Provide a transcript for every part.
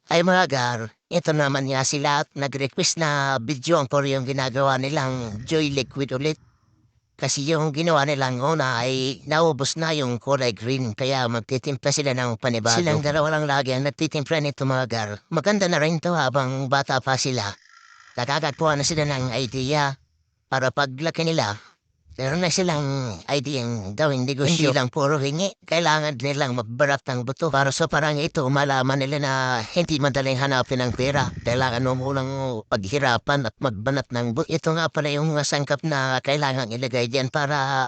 Ay mga gar, ito naman nga sila at nag-request na video ko yung ginagawa nilang Joy Liquid ulit. Kasi yung ginawa nilang una ay naubos na yung kulay green kaya magtitimpla sila ng panibago. Silang dalawa lang lagi ang nagtitimpla nito mga gar. Maganda na rin to habang bata pa sila. Nakakatuwa na sila ng idea para paglaki nila. Meron na silang ideyang gawing negosyo. Hindi lang puro hingi. Kailangan nilang magbarat ng buto para sa parang ito malaman nila na hindi madaling hanapin ang pera. Kailangan mo munang paghirapan at magbanat ng buto. Ito nga pala yung mga sangkap na kailangan ilagay diyan para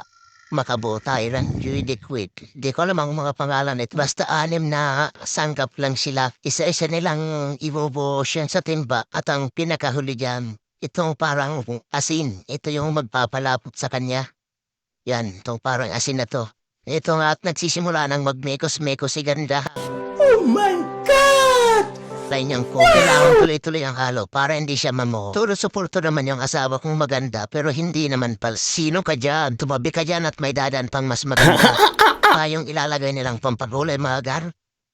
makabuo tayo ng Joy Liquid. Di ko alam ang mga pangalan ito. Basta 6 na sangkap lang sila. Isa-isa nilang ibubuo siya sa timba at ang pinakahuli diyan itong parang asin. Ito yung magpapalapot sa kanya. Yan, itong parang asin na to. Ito nga at nagsisimula ng magmekos-mekos si ganda. Oh my God! Tayo niyang ko, kailangan tuloy-tuloy ang halo para hindi siya mamuho. Turo-suporto naman yung asawa kong maganda pero hindi naman pal. Sino ka dyan? Tumabi ka dyan at may dadan pang mas maganda. Yung ilalagay nilang pampagulay mga gar.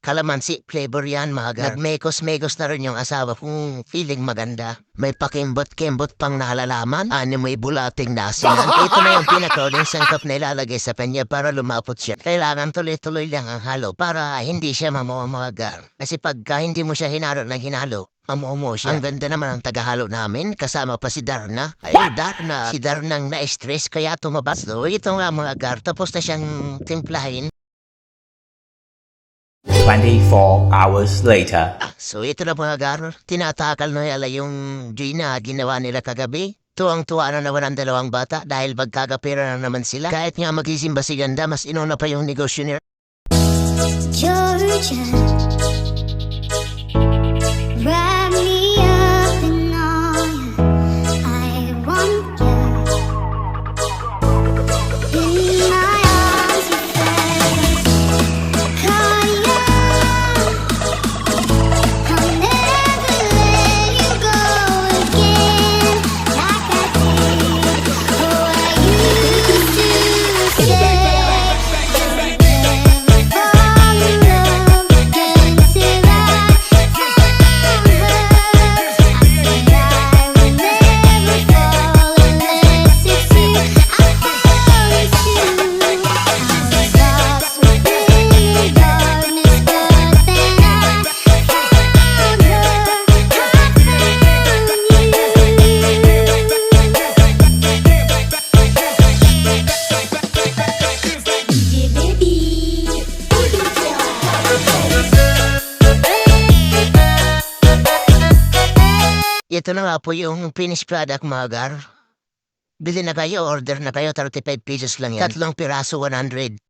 Kalamansi flavor yan mga gar. Nagmekos-mekos na rin yung asawa kung feeling maganda. May pakimbot-kimbot pang nalalaman. May bulating nasinan. Ito na yung pinakauling sangkap na ilalagay sa kanya para lumapot siya. Kailangan tuloy-tuloy lang ang halo para hindi siya mamuha mga gar. Kasi pagka hindi mo siya hinalo ng hinalo, mamuha siya. Ang ganda naman ang tagahalo namin. Kasama pa si Darna. Ay, Darna. Si Darnang na-stress kaya tumabas. So, ito nga mga gar. Tapos na siyang timplahin. 24 hours later. So ito na mga gar, tinatakal na yala yung Joy na ginawa nila kagabi. Tuwang-tuwa na naman ang dalawang bata dahil magkakapera na naman sila. Kahit nga magisimba si ganda, mas inuna pa yung negosyo nila. Georgia, wrap me up in all I want you. In my arms you fell, caught you. I'll never let you go again like I did. Oh, I used to say. Ito na nga po yung finished product mga gar. Bili na kayo, order na kayo, 35 pesos lang yan. 3 piraso, 100.